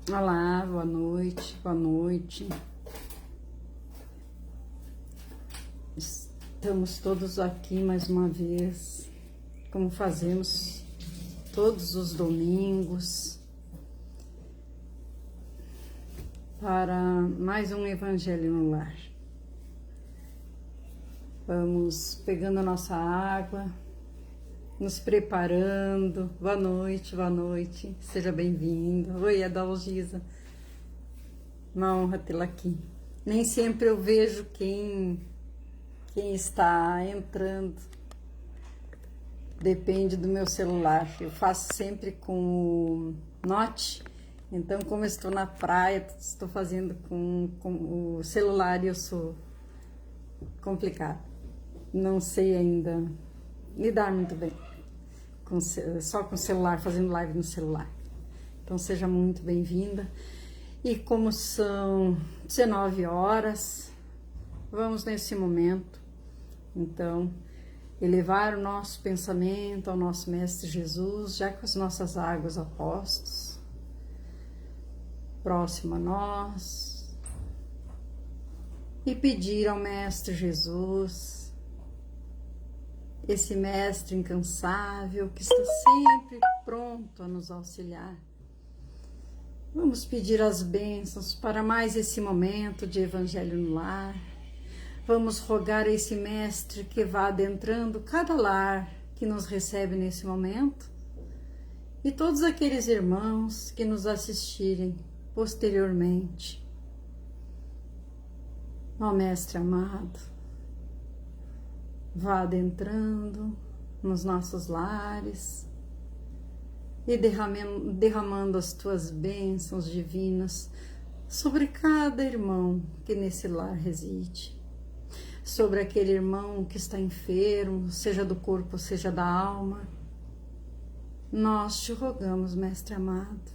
Olá, boa noite, boa noite. Estamos todos aqui mais uma vez, como fazemos todos os domingos, para mais um Evangelho no Lar. Vamos pegando a nossa água, nos preparando. Boa noite, seja bem-vindo. Oi, Adalgisa, uma honra tê-la aqui. Nem sempre eu vejo quem está entrando, depende do meu celular. Eu faço sempre com o Note, então como eu estou na praia, estou fazendo com o celular e eu sou complicado. Não sei ainda lidar muito bem, só com o celular, fazendo live no celular. Então seja muito bem-vinda. E como são 19 horas, vamos nesse momento, então, elevar o nosso pensamento ao nosso Mestre Jesus, já com as nossas águas a postos, próximo a nós, e pedir ao Mestre Jesus, esse Mestre incansável que está sempre pronto a nos auxiliar. Vamos pedir as bênçãos para mais esse momento de Evangelho no Lar. Vamos rogar a esse Mestre que vá adentrando cada lar que nos recebe nesse momento e todos aqueles irmãos que nos assistirem posteriormente. Ó Mestre amado, vá adentrando nos nossos lares e derramando as tuas bênçãos divinas sobre cada irmão que nesse lar reside. Sobre aquele irmão que está enfermo, seja do corpo, seja da alma. Nós te rogamos, Mestre amado,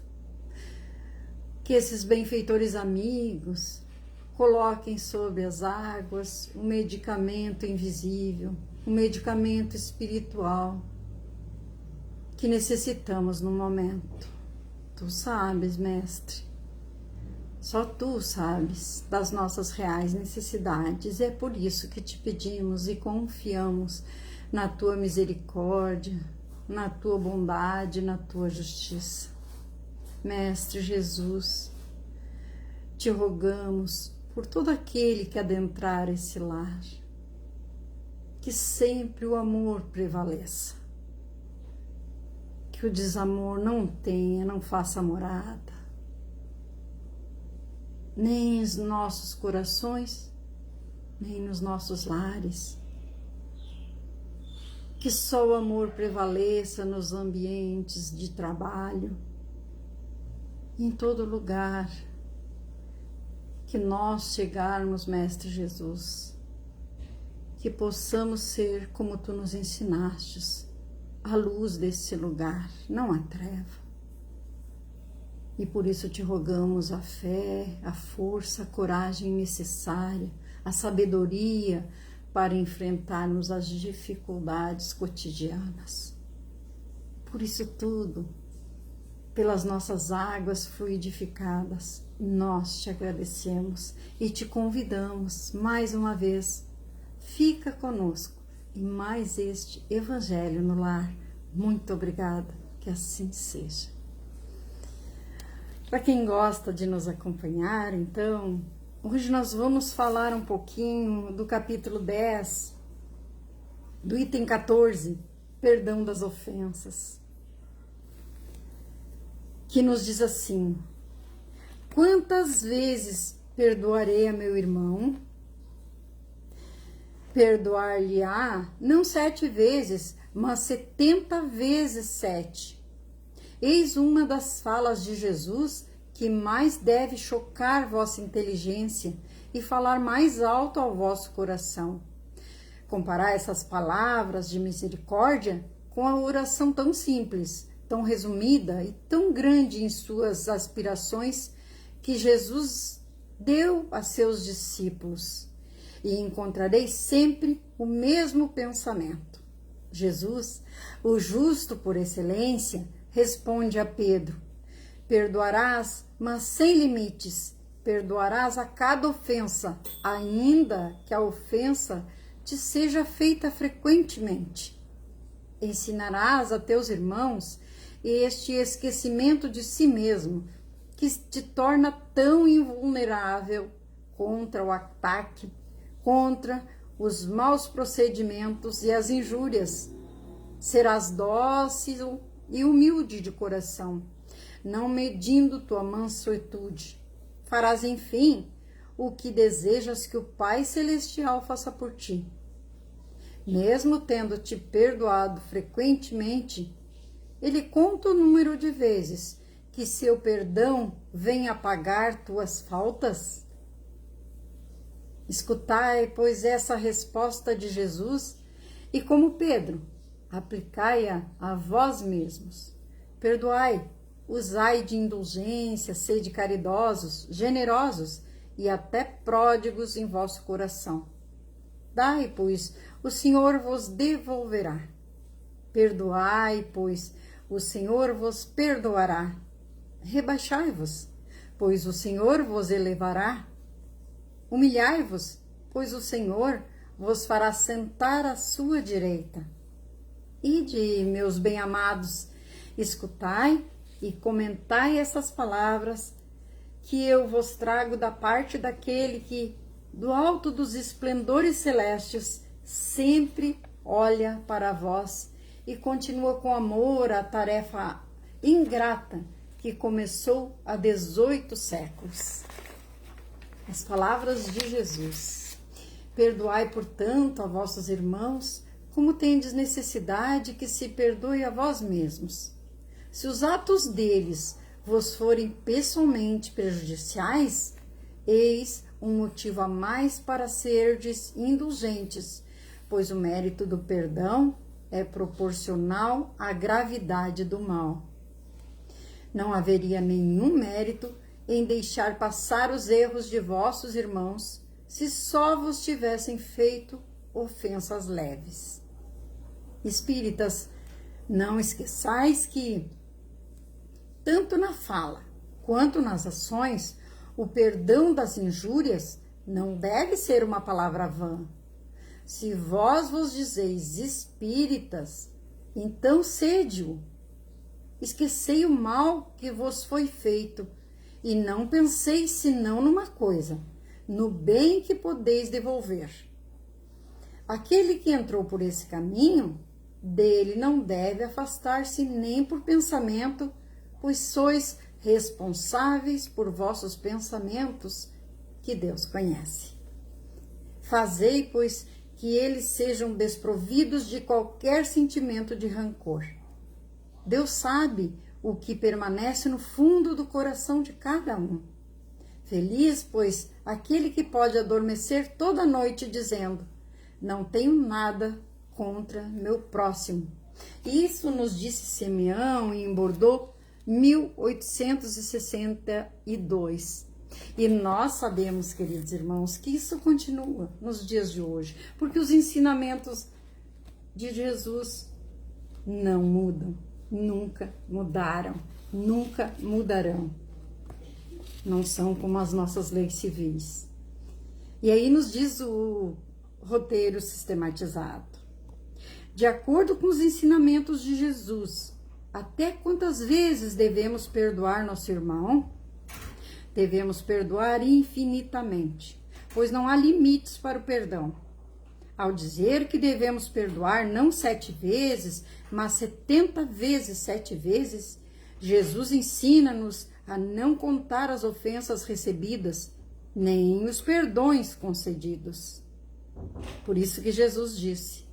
que esses benfeitores amigos coloquem sobre as águas um medicamento invisível, um medicamento espiritual que necessitamos no momento. Tu sabes, Mestre, só tu sabes das nossas reais necessidades, e é por isso que te pedimos e confiamos na tua misericórdia, na tua bondade, na tua justiça. Mestre Jesus, te rogamos por todo aquele que adentrar esse lar, que sempre o amor prevaleça, que o desamor não faça morada, nem nos nossos corações, nem nos nossos lares. Que só o amor prevaleça nos ambientes de trabalho, em todo lugar que nós chegarmos, Mestre Jesus, que possamos ser como tu nos ensinastes, a luz desse lugar, não a treva. E por isso te rogamos a fé, a força, a coragem necessária, a sabedoria para enfrentarmos as dificuldades cotidianas. Por isso tudo, pelas nossas águas fluidificadas, nós te agradecemos e te convidamos mais uma vez. Fica conosco em mais este Evangelho no Lar. Muito obrigada, que assim seja. Para quem gosta de nos acompanhar, então, hoje nós vamos falar um pouquinho do capítulo 10, do item 14, perdão das ofensas, que nos diz assim: quantas vezes perdoarei a meu irmão? Perdoar-lhe-á não 7 vezes, mas 70 vezes 7. Eis uma das falas de Jesus que mais deve chocar vossa inteligência e falar mais alto ao vosso coração. Comparar essas palavras de misericórdia com a oração tão simples, tão resumida e tão grande em suas aspirações que Jesus deu a seus discípulos, e encontrareis sempre o mesmo pensamento. Jesus, o justo por excelência, responde a Pedro: Perdoarás, mas sem limites. Perdoarás a cada ofensa, ainda que a ofensa te seja feita frequentemente. Ensinarás a teus irmãos este esquecimento de si mesmo, que te torna tão invulnerável contra o ataque, contra os maus procedimentos e as injúrias. Serás dócil e humilde de coração, não medindo tua mansuetude. Farás, enfim, o que desejas que o Pai Celestial faça por ti. Mesmo tendo te perdoado frequentemente, ele conta o número de vezes que seu perdão vem apagar tuas faltas? Escutai, pois, essa resposta de Jesus e, como Pedro, aplicai-a a vós mesmos. Perdoai, usai de indulgência, sede caridosos, generosos e até pródigos em vosso coração. Dai, pois, o Senhor vos devolverá. Perdoai, pois, o Senhor vos perdoará. Rebaixai-vos, pois o Senhor vos elevará. Humilhai-vos, pois o Senhor vos fará sentar à sua direita. Ide, meus bem-amados, escutai e comentai essas palavras que eu vos trago da parte daquele que, do alto dos esplendores celestes, sempre olha para vós e continua com amor a tarefa ingrata que começou há 18 séculos. As palavras de Jesus. Perdoai, portanto, a vossos irmãos, como tendes necessidade que se perdoe a vós mesmos. Se os atos deles vos forem pessoalmente prejudiciais, eis um motivo a mais para serdes indulgentes, pois o mérito do perdão é proporcional à gravidade do mal. Não haveria nenhum mérito em deixar passar os erros de vossos irmãos, se só vos tivessem feito ofensas leves. Espíritas, não esqueçais que, tanto na fala quanto nas ações, o perdão das injúrias não deve ser uma palavra vã. Se vós vos dizeis espíritas, então sede-o. Esquecei o mal que vos foi feito, e não penseis senão numa coisa, no bem que podeis devolver. Aquele que entrou por esse caminho, dele não deve afastar-se nem por pensamento, pois sois responsáveis por vossos pensamentos, que Deus conhece. Fazei, pois, que eles sejam desprovidos de qualquer sentimento de rancor. Deus sabe o que permanece no fundo do coração de cada um. Feliz, pois, aquele que pode adormecer toda noite dizendo: não tenho nada contra meu próximo. Isso nos disse Simeão em Bordeaux, 1862. E nós sabemos, queridos irmãos, que isso continua nos dias de hoje, porque os ensinamentos de Jesus não mudam, nunca mudaram, nunca mudarão. Não são como as nossas leis civis. E aí nos diz o roteiro sistematizado. De acordo com os ensinamentos de Jesus, até quantas vezes devemos perdoar nosso irmão? Devemos perdoar infinitamente, pois não há limites para o perdão. Ao dizer que devemos perdoar não 7 vezes, mas 70 vezes 7 vezes, Jesus ensina-nos a não contar as ofensas recebidas, nem os perdões concedidos. Por isso que Jesus disse: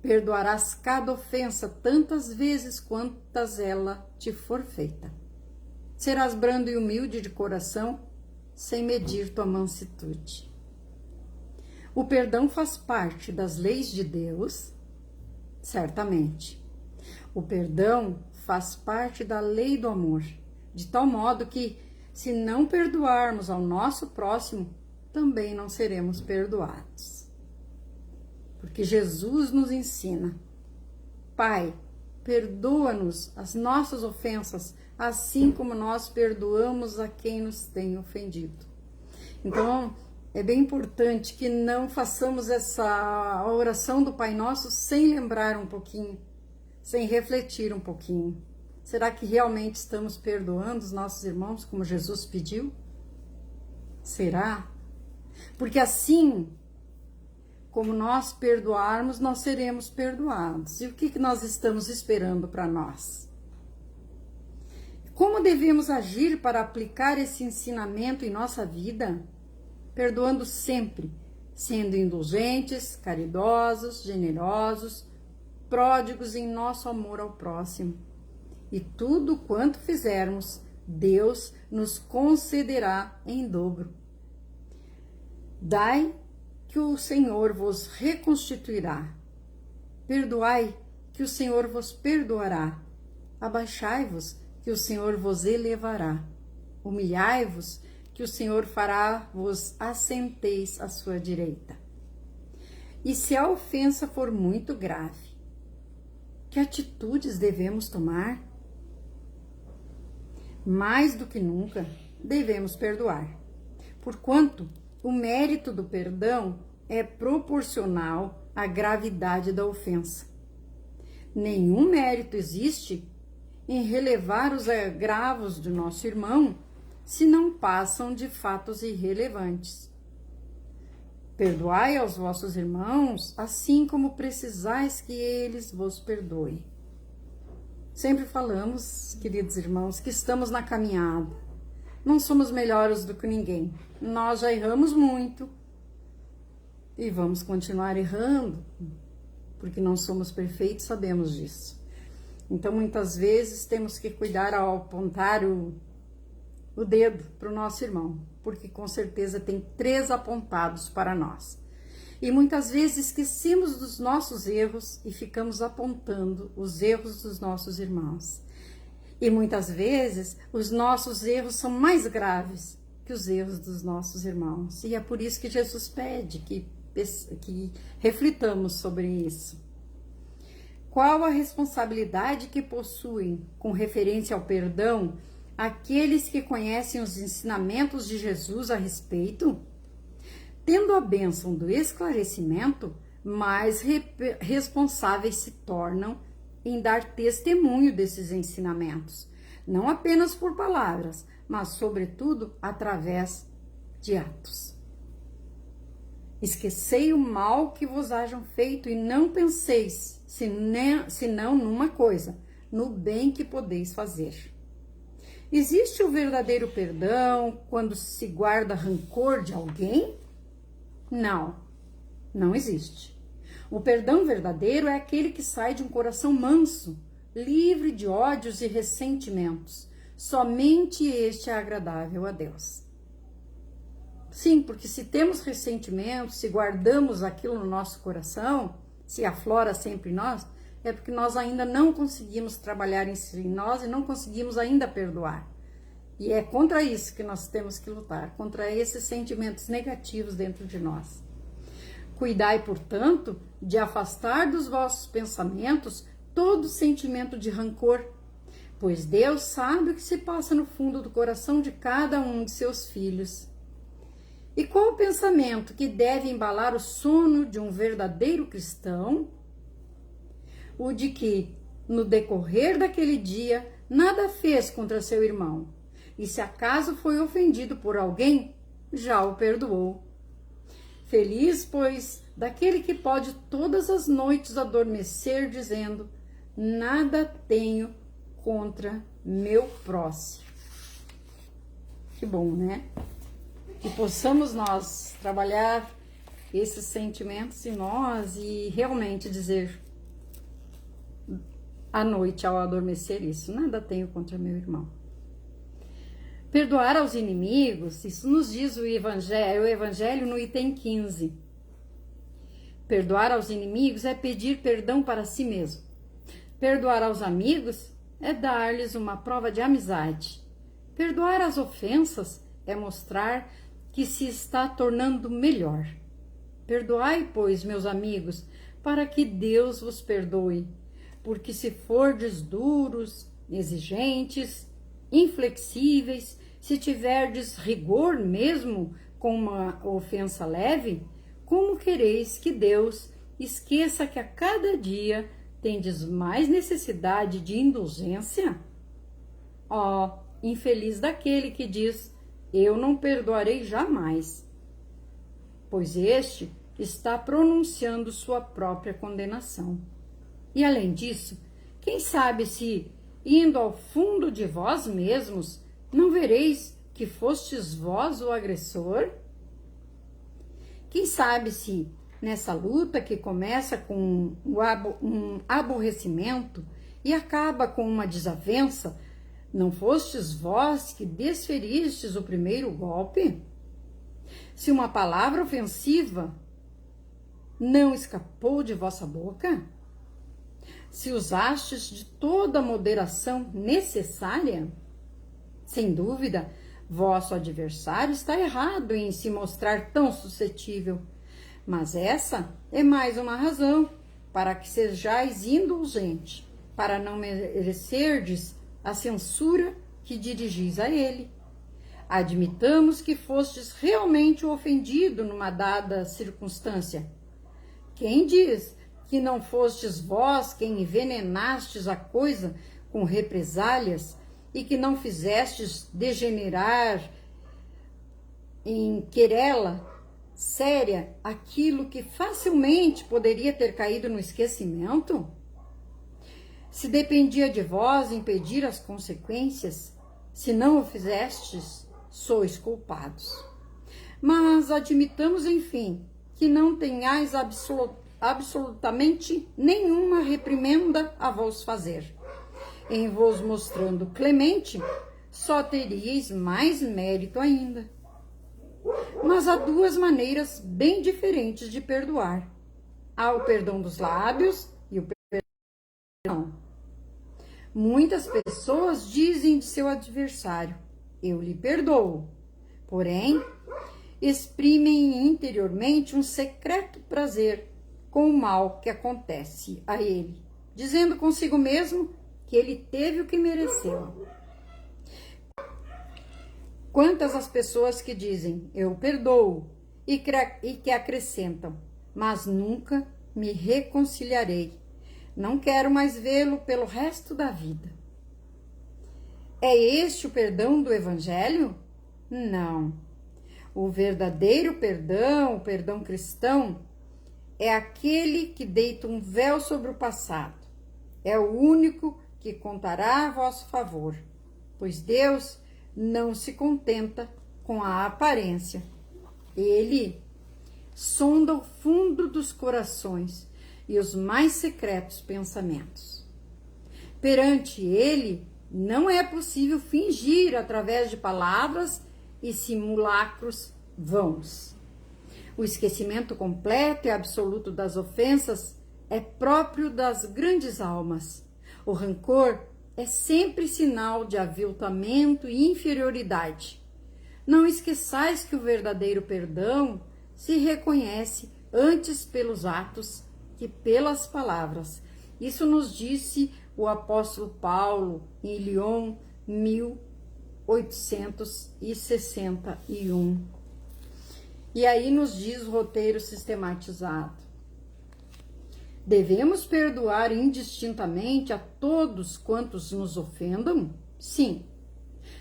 perdoarás cada ofensa tantas vezes quantas ela te for feita. Serás brando e humilde de coração, sem medir tua mansitude. O perdão faz parte das leis de Deus? Certamente. O perdão faz parte da lei do amor, de tal modo que, se não perdoarmos ao nosso próximo, também não seremos perdoados. Porque Jesus nos ensina: Pai, perdoa-nos as nossas ofensas, assim como nós perdoamos a quem nos tem ofendido. Então, é bem importante que não façamos essa oração do Pai Nosso sem lembrar um pouquinho, sem refletir um pouquinho. Será que realmente estamos perdoando os nossos irmãos como Jesus pediu? Será? Porque assim como nós perdoarmos, nós seremos perdoados. E o que nós estamos esperando para nós? Como devemos agir para aplicar esse ensinamento em nossa vida? Perdoando sempre, sendo indulgentes, caridosos, generosos, pródigos em nosso amor ao próximo. E tudo quanto fizermos, Deus nos concederá em dobro. Dai que o Senhor vos reconstituirá. Perdoai, que o Senhor vos perdoará. Abaixai-vos, que o Senhor vos elevará. Humilhai-vos, que o Senhor fará vos assenteis à sua direita. E se a ofensa for muito grave, que atitudes devemos tomar? Mais do que nunca, devemos perdoar, porquanto o mérito do perdão é proporcional à gravidade da ofensa. Nenhum mérito existe em relevar os agravos do nosso irmão se não passam de fatos irrelevantes. Perdoai aos vossos irmãos, assim como precisais que eles vos perdoem. Sempre falamos, queridos irmãos, que estamos na caminhada. Não somos melhores do que ninguém. Nós já erramos muito e vamos continuar errando, porque não somos perfeitos, sabemos disso. Então, muitas vezes, temos que cuidar ao apontar o dedo para o nosso irmão, porque com certeza tem 3 apontados para nós. E muitas vezes esquecemos dos nossos erros e ficamos apontando os erros dos nossos irmãos. E muitas vezes os nossos erros são mais graves que os erros dos nossos irmãos. E é por isso que Jesus pede que reflitamos sobre isso. Qual a responsabilidade que possuem com referência ao perdão aqueles que conhecem os ensinamentos de Jesus a respeito? Tendo a bênção do esclarecimento, mais responsáveis se tornam em dar testemunho desses ensinamentos, não apenas por palavras, mas sobretudo através de atos. Esquecei o mal que vos hajam feito e não penseis, senão numa coisa, no bem que podeis fazer. Existe o verdadeiro perdão quando se guarda rancor de alguém? Não, não existe. O perdão verdadeiro é aquele que sai de um coração manso, livre de ódios e ressentimentos. Somente este é agradável a Deus. Sim, porque se temos ressentimentos, se guardamos aquilo no nosso coração, se aflora sempre em nós, é porque nós ainda não conseguimos trabalhar em nós e não conseguimos ainda perdoar. E é contra isso que nós temos que lutar, contra esses sentimentos negativos dentro de nós. Cuidai, portanto, de afastar dos vossos pensamentos todo sentimento de rancor, pois Deus sabe o que se passa no fundo do coração de cada um de seus filhos. E qual o pensamento que deve embalar o sono de um verdadeiro cristão? O de que, no decorrer daquele dia, nada fez contra seu irmão, e se acaso foi ofendido por alguém, já o perdoou. Feliz, pois, daquele que pode todas as noites adormecer, dizendo: nada tenho contra meu próximo. Que bom, né? Que possamos nós trabalhar esses sentimentos em nós e realmente dizer à noite, ao adormecer, isso: nada tenho contra meu irmão. Perdoar aos inimigos, isso nos diz o Evangelho no item 15. Perdoar aos inimigos é pedir perdão para si mesmo. Perdoar aos amigos é dar-lhes uma prova de amizade. Perdoar as ofensas é mostrar que se está tornando melhor. Perdoai, pois, meus amigos, para que Deus vos perdoe, porque se fordes duros, exigentes, inflexíveis, se tiverdes rigor mesmo com uma ofensa leve, como quereis que Deus esqueça que a cada dia tendes mais necessidade de indulgência? Ó, infeliz daquele que diz, eu não perdoarei jamais, pois este está pronunciando sua própria condenação. E além disso, quem sabe se, indo ao fundo de vós mesmos, não vereis que fostes vós o agressor? Quem sabe se, nessa luta que começa com um aborrecimento e acaba com uma desavença, não fostes vós que desferistes o primeiro golpe? Se uma palavra ofensiva não escapou de vossa boca? Se usastes de toda a moderação necessária? Sem dúvida, vosso adversário está errado em se mostrar tão suscetível, mas essa é mais uma razão para que sejais indulgente, para não merecerdes a censura que dirigis a ele. Admitamos que fostes realmente o ofendido numa dada circunstância. Quem diz que não fostes vós quem envenenastes a coisa com represálias e que não fizestes degenerar em querela séria aquilo que facilmente poderia ter caído no esquecimento? Se dependia de vós impedir as consequências, se não o fizestes, sois culpados. Mas admitamos, enfim, que não tenhais absolutamente nenhuma reprimenda a vos fazer. Em vos mostrando clemente, só teríeis mais mérito ainda. Mas há duas maneiras bem diferentes de perdoar. Há o perdão dos lábios e o perdão. Muitas pessoas dizem de seu adversário, eu lhe perdoo. Porém, exprimem interiormente um secreto prazer com o mal que acontece a ele, dizendo consigo mesmo que ele teve o que mereceu. Quantas as pessoas que dizem, eu perdoo, e que acrescentam, mas nunca me reconciliarei. Não quero mais vê-lo pelo resto da vida. É este o perdão do Evangelho? Não. O verdadeiro perdão, o perdão cristão, é aquele que deita um véu sobre o passado. É o único que contará a vosso favor, pois Deus não se contenta com a aparência. Ele sonda o fundo dos corações e os mais secretos pensamentos. Perante ele, não é possível fingir através de palavras e simulacros vãos. O esquecimento completo e absoluto das ofensas é próprio das grandes almas. O rancor é sempre sinal de aviltamento e inferioridade. Não esqueçais que o verdadeiro perdão se reconhece antes pelos atos que pelas palavras. Isso nos disse o apóstolo Paulo em Lyon, 1861. E aí nos diz o roteiro sistematizado. Devemos perdoar indistintamente a todos quantos nos ofendam? Sim.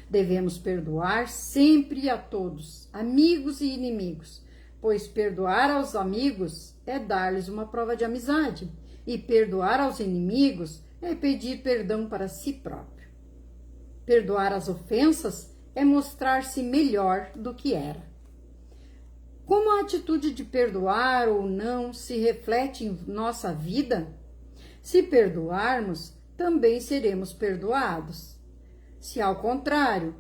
Devemos perdoar sempre a todos, amigos e inimigos, pois perdoar aos amigos é dar-lhes uma prova de amizade, e perdoar aos inimigos é pedir perdão para si próprio. Perdoar as ofensas é mostrar-se melhor do que era. Como a atitude de perdoar ou não se reflete em nossa vida? Se perdoarmos, também seremos perdoados. Se, ao contrário,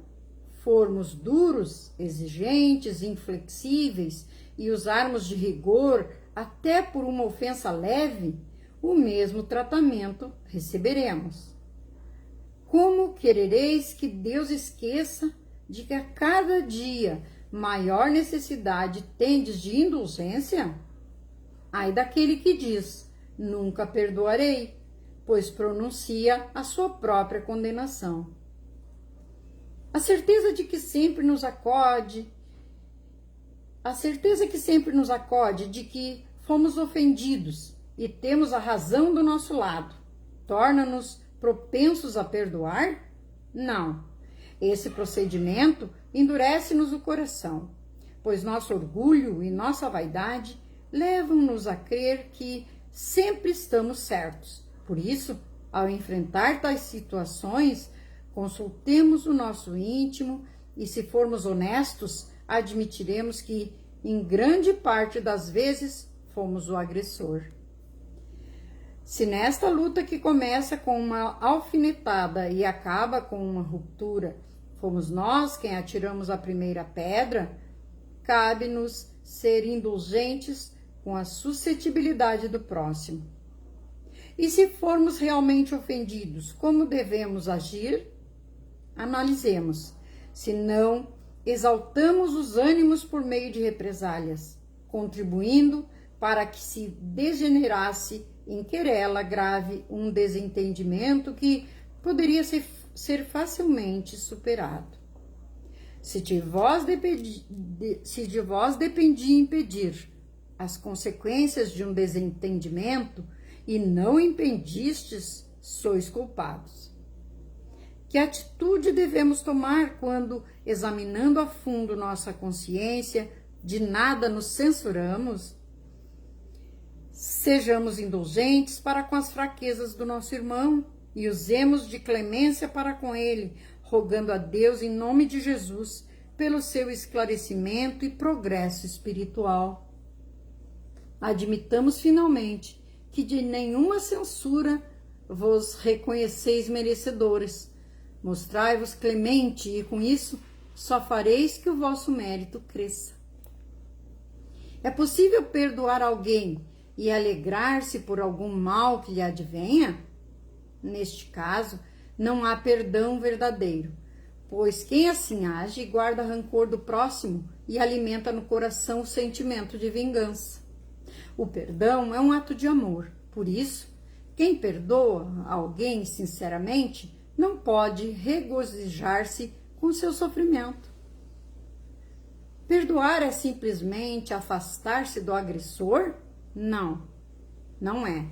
formos duros, exigentes, inflexíveis e usarmos de rigor até por uma ofensa leve, o mesmo tratamento receberemos. Como querereis que Deus esqueça de que a cada dia maior necessidade tendes de indulgência? Ai daquele que diz, nunca perdoarei, pois pronuncia a sua própria condenação. A certeza de que sempre nos acode, de que fomos ofendidos e temos a razão do nosso lado, torna-nos propensos a perdoar? Não. Esse procedimento endurece-nos o coração, pois nosso orgulho e nossa vaidade levam-nos a crer que sempre estamos certos. Por isso, ao enfrentar tais situações, consultemos o nosso íntimo e, se formos honestos, admitiremos que, em grande parte das vezes, fomos o agressor. Se nesta luta que começa com uma alfinetada e acaba com uma ruptura, fomos nós quem atiramos a primeira pedra, cabe-nos ser indulgentes com a suscetibilidade do próximo. E se formos realmente ofendidos, como devemos agir? Analisemos. Se não, exaltamos os ânimos por meio de represálias, contribuindo para que se degenerasse em querela grave um desentendimento que poderia ser facilmente superado. Se de vós dependia impedir as consequências de um desentendimento e não impedistes, sois culpados. Que atitude devemos tomar quando, examinando a fundo nossa consciência, de nada nos censuramos? Sejamos indulgentes para com as fraquezas do nosso irmão e usemos de clemência para com ele, rogando a Deus em nome de Jesus pelo seu esclarecimento e progresso espiritual. Admitamos finalmente que de nenhuma censura vos reconheceis merecedores. Mostrai-vos clemente e com isso só fareis que o vosso mérito cresça. É possível perdoar alguém e alegrar-se por algum mal que lhe advenha? Neste caso, não há perdão verdadeiro, pois quem assim age guarda rancor do próximo e alimenta no coração o sentimento de vingança. O perdão é um ato de amor, por isso, quem perdoa alguém sinceramente não pode regozijar-se com seu sofrimento. Perdoar é simplesmente afastar-se do agressor? Não, não é.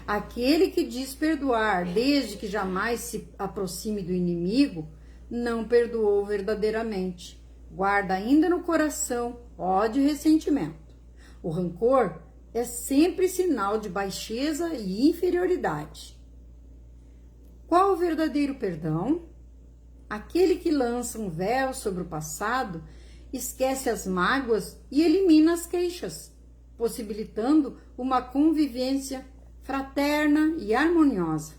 Aquele que diz perdoar desde que jamais se aproxime do inimigo, não perdoou verdadeiramente. Guarda ainda no coração ódio e ressentimento. O rancor é sempre sinal de baixeza e inferioridade. Qual o verdadeiro perdão? Aquele que lança um véu sobre o passado, esquece as mágoas e elimina as queixas, possibilitando uma convivência fraterna e harmoniosa.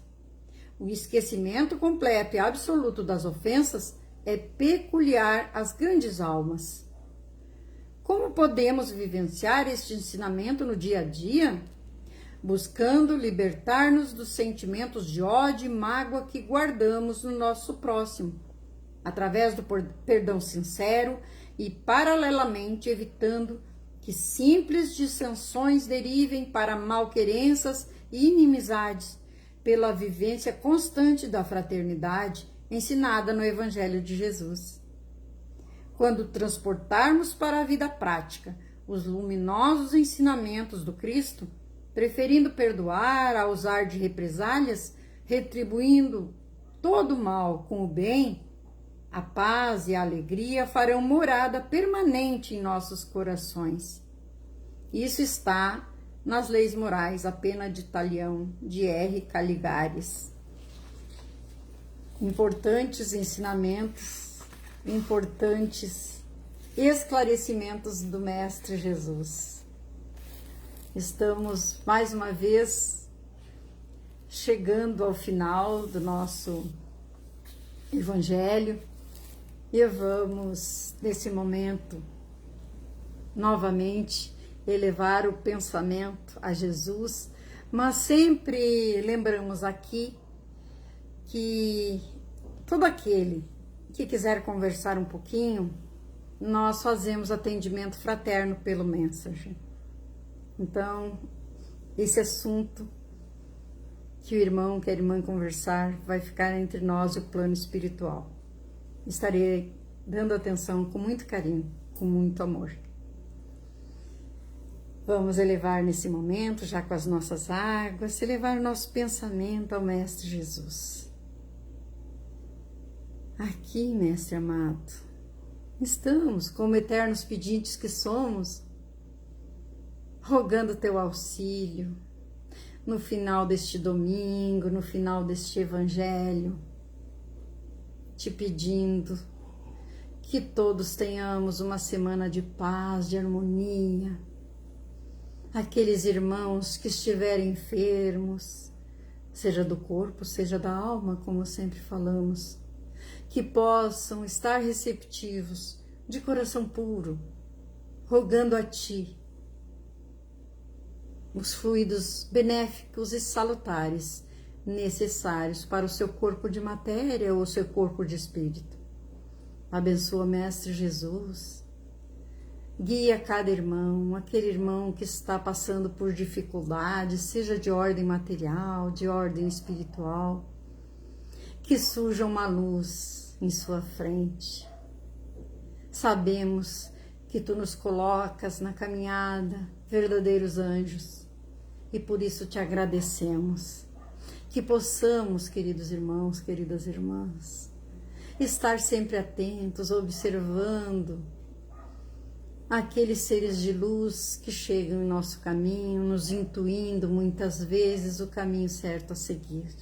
O esquecimento completo e absoluto das ofensas é peculiar às grandes almas. Como podemos vivenciar este ensinamento no dia a dia? Buscando libertar-nos dos sentimentos de ódio e mágoa que guardamos no nosso próximo, através do perdão sincero e, paralelamente, evitando que simples dissensões derivem para malquerenças e inimizades, pela vivência constante da fraternidade ensinada no Evangelho de Jesus. Quando transportarmos para a vida prática os luminosos ensinamentos do Cristo, preferindo perdoar a usar de represálias, retribuindo todo o mal com o bem, a paz e a alegria farão morada permanente em nossos corações. Isso está nas Leis Morais, a Pena de Talião, de R. Caligares. Importantes ensinamentos, importantes esclarecimentos do Mestre Jesus. Estamos, mais uma vez, chegando ao final do nosso Evangelho e vamos, nesse momento, novamente, elevar o pensamento a Jesus, mas sempre lembramos aqui que todo aquele que quiser conversar um pouquinho, nós fazemos atendimento fraterno pelo Messenger. Então, esse assunto que o irmão, que a irmã conversar, vai ficar entre nós e o plano espiritual. estarei dando atenção com muito carinho, com muito amor. Vamos elevar nesse momento, já com as nossas águas, elevar o nosso pensamento ao Mestre Jesus. Aqui, Mestre amado, estamos, como eternos pedintes que somos, rogando teu auxílio no final deste domingo, no final deste evangelho, te pedindo que todos tenhamos uma semana de paz, de harmonia. Aqueles irmãos que estiverem enfermos, seja do corpo, seja da alma, como sempre falamos, que possam estar receptivos, de coração puro, rogando a Ti os fluidos benéficos e salutares necessários para o seu corpo de matéria ou o seu corpo de espírito. Abençoa, Mestre Jesus. Guia cada irmão, aquele irmão que está passando por dificuldades, seja de ordem material, de ordem espiritual, que surja uma luz em sua frente. Sabemos que Tu nos colocas na caminhada, verdadeiros anjos, e por isso Te agradecemos. Que possamos, queridos irmãos, queridas irmãs, estar sempre atentos, observando aqueles seres de luz que chegam em nosso caminho, nos intuindo muitas vezes o caminho certo a seguir.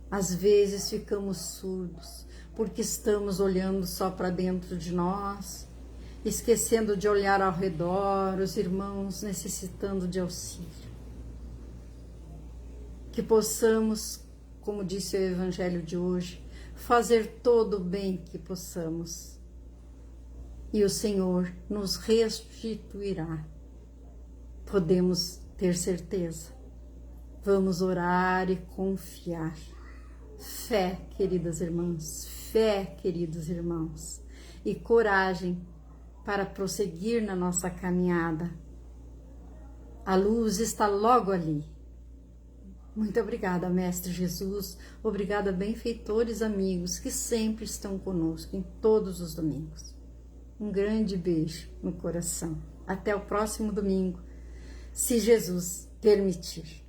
Às vezes ficamos surdos, porque estamos olhando só para dentro de nós, esquecendo de olhar ao redor, os irmãos necessitando de auxílio. Que possamos, como disse o Evangelho de hoje, fazer todo o bem que possamos. E o Senhor nos restituirá. Podemos ter certeza. Vamos orar e confiar. Fé, queridas irmãs, fé, queridos irmãos, e coragem para prosseguir na nossa caminhada. A luz está logo ali. Muito obrigada, Mestre Jesus. Obrigada, benfeitores amigos que sempre estão conosco em todos os domingos. Um grande beijo no coração. Até o próximo domingo, se Jesus permitir.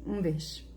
Um beijo.